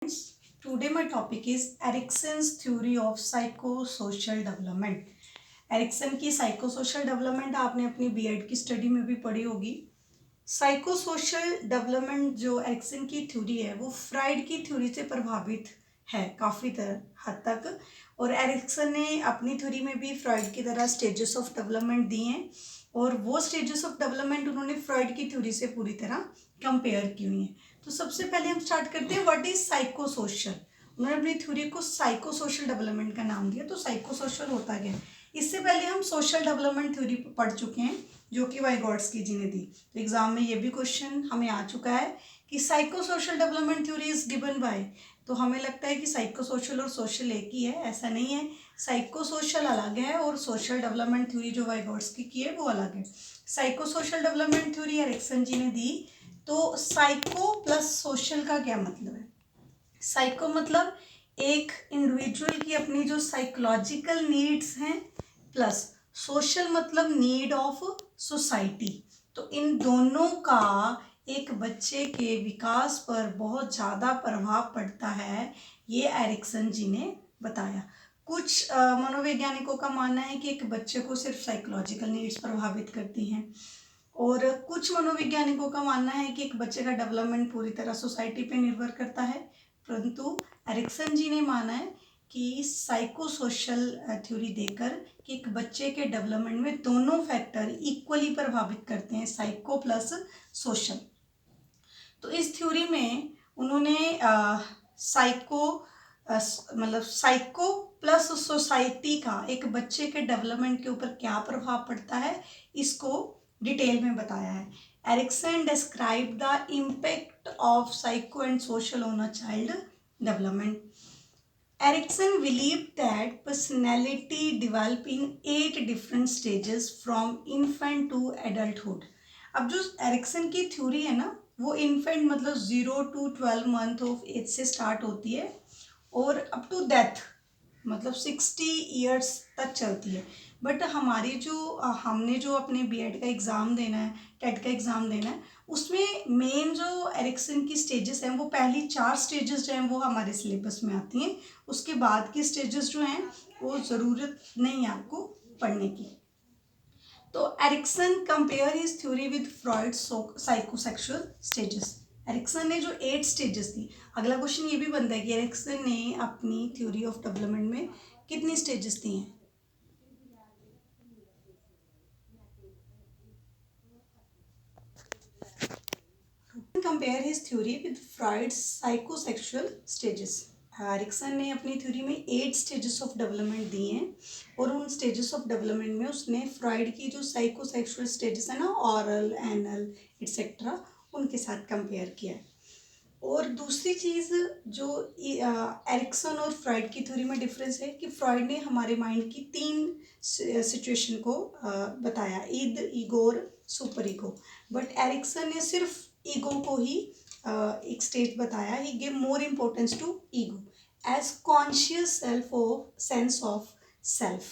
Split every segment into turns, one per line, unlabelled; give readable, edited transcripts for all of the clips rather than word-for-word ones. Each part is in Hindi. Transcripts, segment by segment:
Friends, today my topic is Erickson's theory of psychosocial development. Erikson की साइकोसोशल डेवलपमेंट आपने अपनी बीएड की स्टडी में भी पढ़ी होगी। साइकोसोशल डेवलपमेंट जो एरिक्सन की थ्योरी है वो फ्राइड की थ्योरी से प्रभावित है काफ़ी हद तक, और एरिक्सन ने अपनी थ्योरी में भी फ्राइड की तरह स्टेजेस ऑफ डेवलपमेंट दिए हैं, और वो स्टेजेस ऑफ डेवलपमेंट उन्होंने फ्राइड की थ्योरी से पूरी तरह कंपेयर की हुई हैं। तो सबसे पहले हम स्टार्ट करते हैं व्हाट इज साइकोसोशल। उन्होंने अपनी थ्योरी को साइकोसोशल डेवलपमेंट का नाम दिया। तो साइकोसोशल होता क्या है? इससे पहले हम सोशल डेवलपमेंट थ्योरी पढ़ चुके हैं जो कि वाइगॉट्स्की जी ने दी। तो एग्जाम में ये भी क्वेश्चन हमें आ चुका है कि psychosocial development theory is given by. तो हमें लगता है कि साइकोसोशल और सोशल एक ही है, ऐसा नहीं है। साइकोसोशल अलग है और सोशल डेवलपमेंट थ्योरी जो वाइगॉट्स्की की है वो अलग है। साइकोसोशल डेवलपमेंट थ्योरी एरिक्सन जी ने दी। तो साइको प्लस सोशल का क्या मतलब है? साइको मतलब एक इंडिविजुअल की अपनी जो साइकोलॉजिकल नीड्स हैं, प्लस सोशल मतलब नीड ऑफ सोसाइटी। तो इन दोनों का एक बच्चे के विकास पर बहुत ज़्यादा प्रभाव पड़ता है, ये एरिक्सन जी ने बताया। कुछ मनोवैज्ञानिकों का मानना है कि एक बच्चे को सिर्फ साइकोलॉजिकल नीड्स प्रभावित करती हैं, और कुछ मनोवैज्ञानिकों का मानना है कि एक बच्चे का डेवलपमेंट पूरी तरह सोसाइटी पे निर्भर करता है। परंतु एरिक्सन जी ने माना है कि साइकोसोशल थ्योरी देकर कि एक बच्चे के डेवलपमेंट में दोनों फैक्टर इक्वली प्रभावित करते हैं, साइको प्लस सोशल। तो इस थ्योरी में उन्होंने साइको मतलब साइको प्लस सोसाइटी का एक बच्चे के डेवलपमेंट के ऊपर क्या प्रभाव पड़ता है, इसको डिटेल में बताया है। Erikson describe the impact of psycho and social on a child development. Erickson believed that personality develop in 8 different stages from infant to adulthood. अब जो एरिक्सन की थ्योरी है ना, वो इन्फेंट मतलब 0 to 12 मंथ ऑफ एज से स्टार्ट होती है और अप टू डेथ मतलब 60 ईयर्स तक चलती है। बट हमारी जो हमने जो अपने बीएड का एग्ज़ाम देना है, टेट का एग्ज़ाम देना है, उसमें मेन जो एरिक्सन की स्टेजेस हैं वो पहली 4 स्टेजेस जो हैं वो हमारे सिलेबस में आती हैं। उसके बाद की स्टेजेस जो हैं वो ज़रूरत नहीं है आपको पढ़ने की। तो Erikson compare his theory with Freud psychosexual stages. Erikson ने जो 8 स्टेजेस दी, अगला क्वेश्चन ये भी बनता है कि एरिक्सन ने अपनी थ्योरी ऑफ डेवलपमेंट में कितनी स्टेजेस दी हैं? Compare his theory with Freud's psychosexual stages. Erikson ने अपनी थ्योरी में 8 स्टेजेस ऑफ डेवलपमेंट दिए हैं, और उन स्टेजेस ऑफ डेवलपमेंट में उसने फ्रॉइड की जो साइकोसेक्सुअल स्टेजेस है ना, ऑरल, एनल एक्सेट्रा, उनके साथ कंपेयर किया है। और दूसरी चीज़ जो एरिक्सन और फ्रॉइड की थ्योरी में डिफरेंस है कि फ्रॉइड ने हमारे माइंड की 3 सिचुएशन को बताया, ईद, ईगो और सुपर ईगो। बट एरिक्सन ने सिर्फ ईगो को ही एक स्टेज बताया। He give more importance to ego as conscious self of sense of self.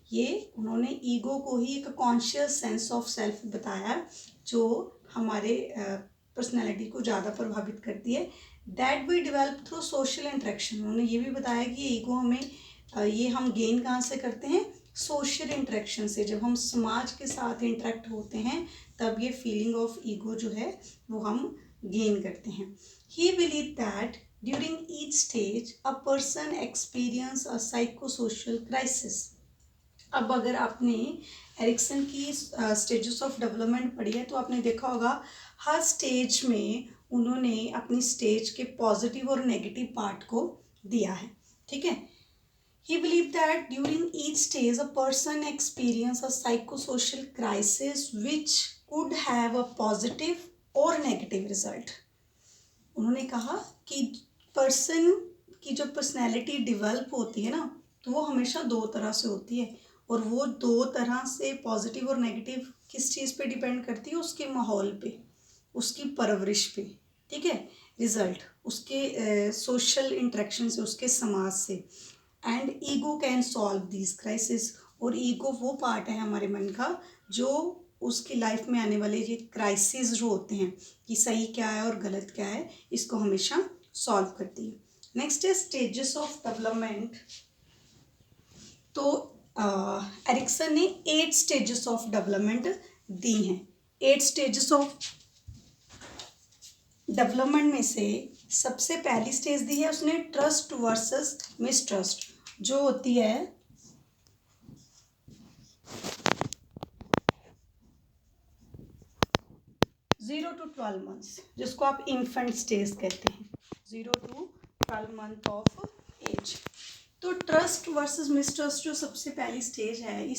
ये उन्होंने ईगो को ही एक कॉन्शियस सेंस ऑफ सेल्फ बताया जो हमारे पर्सनैलिटी को ज़्यादा प्रभावित करती है। That we develop through social interaction. उन्होंने ये भी बताया कि ईगो हमें ये हम गेन कहाँ से करते हैं? सोशल इंटरेक्शन से। जब हम समाज के साथ इंटरेक्ट होते हैं तब ये फीलिंग ऑफ ईगो जो है वो हम गेन करते हैं। ही believe that during each stage a person experience a psychosocial crisis. अब अगर आपने एरिक्सन की स्टेजेस ऑफ डेवलपमेंट पढ़ी है तो आपने देखा होगा हर स्टेज में उन्होंने अपनी स्टेज के पॉजिटिव और नेगेटिव पार्ट को दिया है। ठीक है। He believed that during each stage a person experience a psychosocial crisis which could have a positive or negative result. उन्होंने कहा कि पर्सन की जो पर्सनैलिटी डेवलप होती है ना, तो वो हमेशा 2 तरह से होती है, और वो 2 तरह से पॉजिटिव और नेगेटिव किस चीज़ पे डिपेंड करती है? उसके माहौल पे, उसकी परवरिश पे। ठीक है। रिजल्ट उसके सोशल इंटरेक्शन से, उसके समाज से। And ego can solve this crisis. और ईगो वो पार्ट है हमारे मन का जो उसकी लाइफ में आने वाले ये क्राइसिस जो होते हैं कि सही क्या है और गलत क्या है, इसको हमेशा सॉल्व करती है। नेक्स्ट है स्टेजेस ऑफ डेवलपमेंट। तो एरिक्सन ने 8 स्टेजेस ऑफ डेवलपमेंट दी हैं। 8 स्टेजेस ऑफ डेवलपमेंट में से सबसे पहली स्टेज दी है उसने ट्रस्ट वर्सेस मिसट्रस्ट, जो होती है 0 to 12 मंथ्स, जिसको आप इन्फेंट स्टेज कहते हैं, 0 to 12 मंथ ऑफ एज। तो ट्रस्ट वर्सेस मिसट्रस्ट जो सबसे पहली स्टेज है,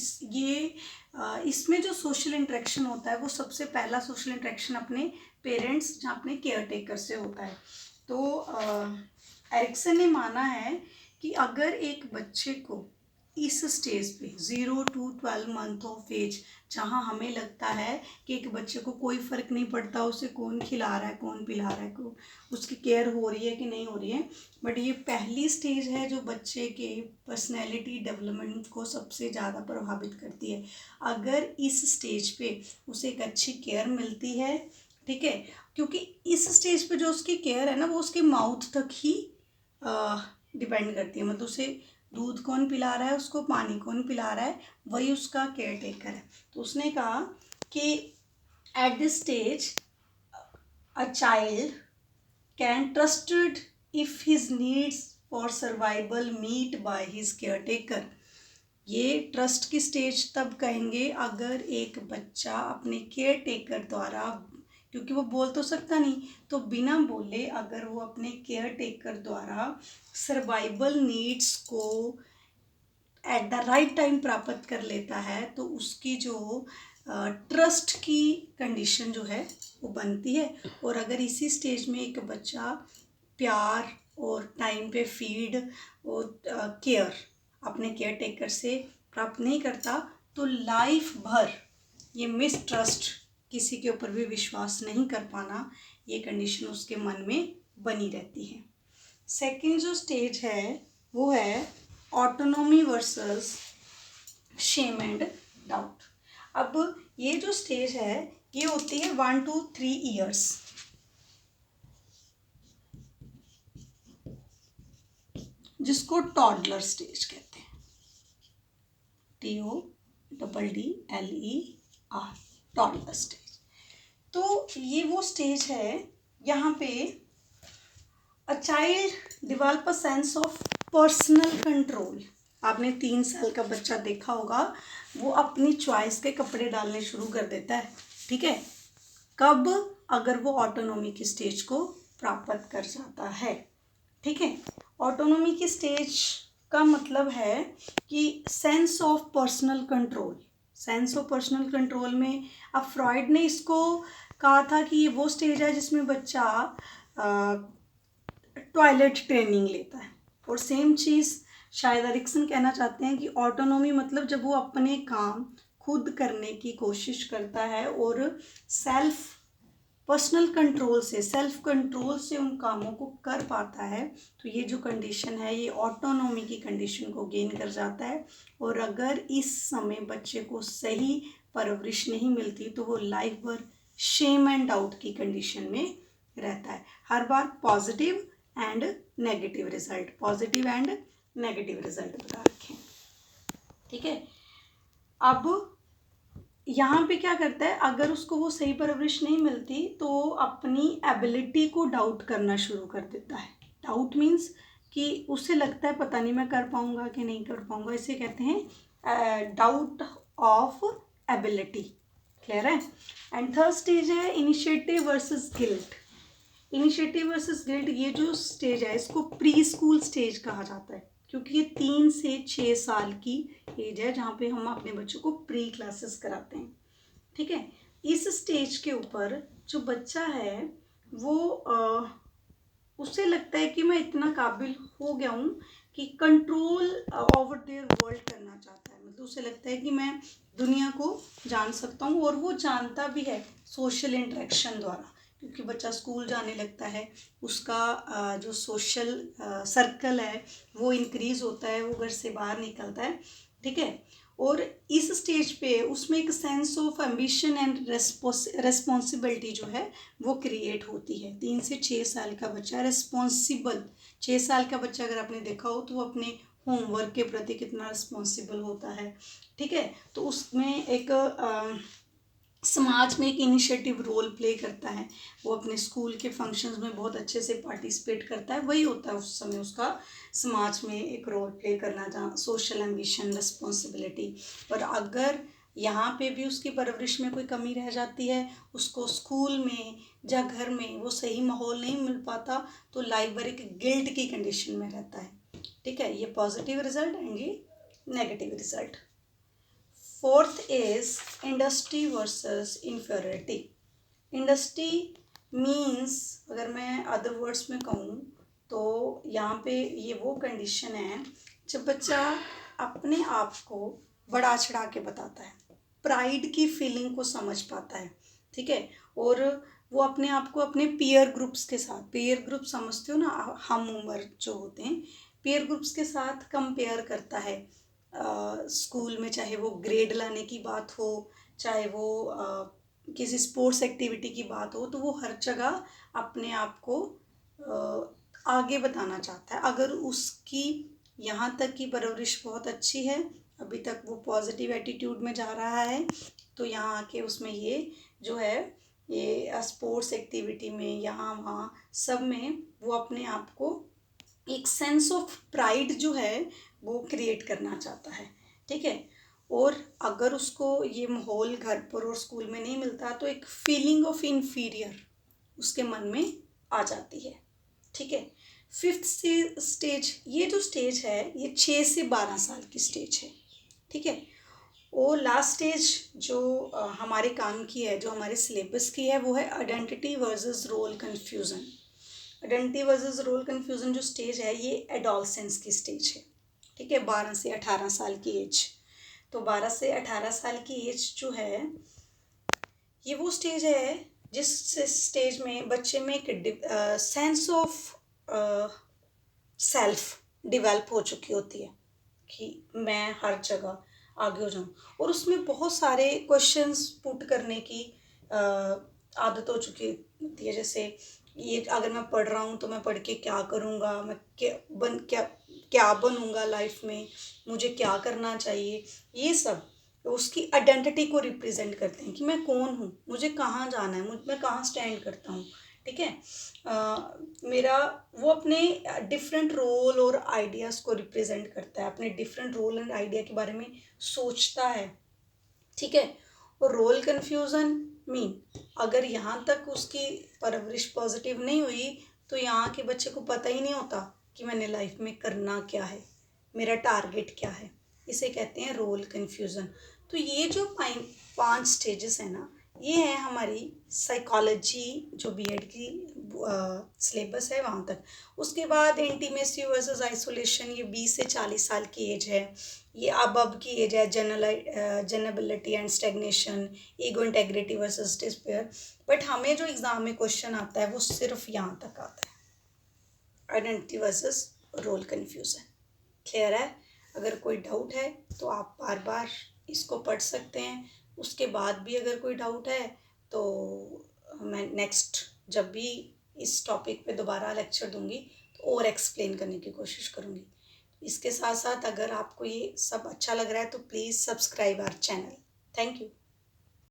इसमें जो सोशल इंटरेक्शन होता है वो सबसे पहला सोशल इंटरेक्शन अपने पेरेंट्स या अपने केयर टेकर से होता है। तो एरिक्सन ने माना है कि अगर एक बच्चे को इस स्टेज पे 0 to 12 मंथ ऑफ एज, जहाँ हमें लगता है कि एक बच्चे को कोई फ़र्क नहीं पड़ता उसे कौन खिला रहा है कौन पिला रहा है, उसकी केयर हो रही है कि नहीं हो रही है, बट ये पहली स्टेज है जो बच्चे के पर्सनैलिटी डेवलपमेंट को सबसे ज़्यादा प्रभावित करती है। अगर इस स्टेज पे उसे एक अच्छी केयर मिलती है, ठीक है, क्योंकि इस स्टेज पे जो उसकी केयर है ना वो उसके माउथ तक ही डिपेंड करती है, मतलब उसे दूध कौन पिला रहा है, उसको पानी कौन पिला रहा है, वही उसका केयर टेकर है। तो उसने कहा कि at this stage a child can trusted if his needs for survival meet by his caretaker. ये ट्रस्ट की स्टेज तब कहेंगे अगर एक बच्चा अपने केयर टेकर द्वारा, क्योंकि वो बोल तो सकता नहीं, तो बिना बोले अगर वो अपने केयर टेकर द्वारा सर्वाइवल नीड्स को एट द राइट टाइम प्राप्त कर लेता है, तो उसकी जो ट्रस्ट की कंडीशन जो है वो बनती है। और अगर इसी स्टेज में एक बच्चा प्यार और टाइम पे फीड और केयर अपने केयर टेकर से प्राप्त नहीं करता, तो लाइफ भर ये मिसट्रस्ट, किसी के ऊपर भी विश्वास नहीं कर पाना, ये कंडीशन उसके मन में बनी रहती है। सेकंड जो स्टेज है वो है autonomy versus shame and doubt. अब ये जो स्टेज है ये होती है 1 to 3 ईयर्स, जिसको टॉडलर स्टेज कहते हैं, TODDLER, टॉडलर स्टेज। तो ये वो स्टेज है यहाँ पे a child develop a sense of personal control. आपने 3 साल का बच्चा देखा होगा, वो अपनी चॉइस के कपड़े डालने शुरू कर देता है, ठीक है, कब? अगर वो ऑटोनॉमी की स्टेज को प्राप्त कर जाता है, ठीक है। ऑटोनॉमी की स्टेज का मतलब है कि sense of personal control. Sense of personal control में अब फ्रॉइड ने इसको कहा था कि ये वो स्टेज है जिसमें बच्चा टॉयलेट ट्रेनिंग लेता है, और सेम चीज़ शायद एरिक्सन कहना चाहते हैं कि ऑटोनॉमी मतलब जब वो अपने काम खुद करने की कोशिश करता है और सेल्फ कंट्रोल से उन कामों को कर पाता है, तो ये जो कंडीशन है ये ऑटोनॉमी की कंडीशन को गेन कर जाता है। और अगर इस समय बच्चे को सही परवरिश नहीं मिलती तो वो लाइफ भर शेम एंड डाउट की कंडीशन में रहता है। हर बार पॉजिटिव एंड नेगेटिव रिजल्ट बता रखें, ठीक है। अब यहाँ पे क्या करता है, अगर उसको वो सही परवरिश नहीं मिलती तो अपनी एबिलिटी को डाउट करना शुरू कर देता है। डाउट मीन्स कि उसे लगता है पता नहीं मैं कर पाऊँगा कि नहीं कर पाऊँगा, इसे कहते हैं डाउट ऑफ एबिलिटी। क्लियर है। एंड थर्ड स्टेज है initiative versus guilt. Initiative versus guilt, ये जो स्टेज है इसको प्री स्कूल स्टेज कहा जाता है, क्योंकि ये 3 से 6 साल की एज है जहाँ पे हम अपने बच्चों को प्री क्लासेस कराते हैं, ठीक है। इस स्टेज के ऊपर जो बच्चा है वो उसे लगता है कि मैं इतना काबिल हो गया हूँ कि कंट्रोल ओवर देयर वर्ल्ड करना चाहता है, मतलब उसे लगता है कि मैं दुनिया को जान सकता हूँ, और वो जानता भी है सोशल इंटरेक्शन द्वारा, क्योंकि बच्चा स्कूल जाने लगता है, उसका जो सोशल सर्कल है वो इंक्रीज़ होता है, वो घर से बाहर निकलता है, ठीक है। और इस स्टेज पे उसमें एक sense of ambition and responsibility जो है वो क्रिएट होती है। 3 से 6 साल का बच्चा रेस्पॉन्सिबल, 6 साल का बच्चा अगर आपने देखा हो तो वो अपने होमवर्क के प्रति कितना रिस्पॉन्सिबल होता है, ठीक है। तो उसमें एक समाज में एक इनिशिएटिव रोल प्ले करता है, वो अपने स्कूल के फंक्शंस में बहुत अच्छे से पार्टिसिपेट करता है, वही होता है उस समय उसका समाज में एक रोल प्ले करना, जहाँ सोशल एम्बिशन, रिस्पॉन्सिबिलिटी। और अगर यहाँ पे भी उसकी परवरिश में कोई कमी रह जाती है, उसको स्कूल में या घर में वो सही माहौल नहीं मिल पाता, तो लाइफ भर एक गिल्ट की कंडीशन में रहता है, ठीक है। ये पॉजिटिव रिजल्ट एंड ये negative result. Fourth is industry versus inferiority. Industry means, अगर मैं अदर वर्ड्स में कहूँ तो यहाँ पे ये वो कंडीशन है जब बच्चा अपने आप को बढ़ा चढ़ा के बताता है, प्राइड की फीलिंग को समझ पाता है, ठीक है। और वो अपने आप को अपने पीयर ग्रुप्स के साथ, पीयर ग्रुप समझते हो ना, हम उम्र जो होते हैं, पीयर ग्रुप्स के साथ कंपेयर करता है। स्कूल में चाहे वो ग्रेड लाने की बात हो, चाहे वो किसी स्पोर्ट्स एक्टिविटी की बात हो, तो वो हर जगह अपने आप को आगे बताना चाहता है। अगर उसकी यहाँ तक की परवरिश बहुत अच्छी है, अभी तक वो पॉजिटिव एटीट्यूड में जा रहा है, तो यहाँ आके उसमें ये जो है ये स्पोर्ट्स एक्टिविटी में यहाँ वहाँ सब में वो अपने आप को एक सेंस ऑफ प्राइड जो है वो क्रिएट करना चाहता है, ठीक है। और अगर उसको ये माहौल घर पर और स्कूल में नहीं मिलता, तो एक फीलिंग ऑफ इन्फीरियर उसके मन में आ जाती है, ठीक है। फिफ्थ स्टेज, ये जो स्टेज है ये 6 से 12 साल की स्टेज है, ठीक है। और लास्ट स्टेज जो हमारे काम की है, जो हमारे सिलेबस की है, वो है identity versus role confusion. Identity versus role confusion जो स्टेज है ये एडोलसेंस की स्टेज है, ठीक है, 12 से 18 साल की एज। तो 12 से 18 साल की एज जो है ये वो स्टेज है जिस स्टेज में बच्चे में एक सेंस ऑफ सेल्फ डिवेल्प हो चुकी होती है कि मैं हर जगह आगे हो जाऊँ, और उसमें बहुत सारे क्वेश्चंस पुट करने की आदत हो चुकी होती है। जैसे ये अगर मैं पढ़ रहा हूँ तो मैं पढ़ के क्या करूँगा, मैं क्या बनूँगा लाइफ में, मुझे क्या करना चाहिए, ये सब उसकी आइडेंटिटी को रिप्रेजेंट करते हैं कि मैं कौन हूँ, मुझे कहाँ जाना है, मैं कहाँ स्टैंड करता हूँ, ठीक है। मेरा वो अपने डिफरेंट रोल और आइडियाज़ को रिप्रेजेंट करता है, अपने डिफरेंट रोल एंड आइडिया के बारे में सोचता है, ठीक है। और रोल कन्फ्यूज़न मीन, अगर यहाँ तक उसकी परवरिश पॉजिटिव नहीं हुई तो यहाँ के बच्चे को पता ही नहीं होता कि मैंने लाइफ में करना क्या है, मेरा टारगेट क्या है, इसे कहते हैं रोल कन्फ्यूज़न। तो ये जो 5 स्टेजेस है ना, ये है हमारी साइकोलॉजी जो बीएड की सिलेबस है वहाँ तक। उसके बाद इंटीमेसी वर्सेस आइसोलेशन, ये 20 से 40 साल की एज है, ये अब की एज है generativity and stagnation, ego integrity versus despair. But हमें जो एग्ज़ाम में क्वेश्चन आता है वो सिर्फ यहाँ तक आता है, identity versus role confusion. Clear है? अगर कोई डाउट है तो आप बार बार इसको पढ़ सकते हैं, उसके बाद भी अगर कोई डाउट है तो मैं नेक्स्ट जब भी इस टॉपिक पे दोबारा लेक्चर दूंगी तो और एक्सप्लेन करने की कोशिश करूंगी। इसके साथ साथ अगर आपको ये सब अच्छा लग रहा है तो please subscribe our channel. Thank you.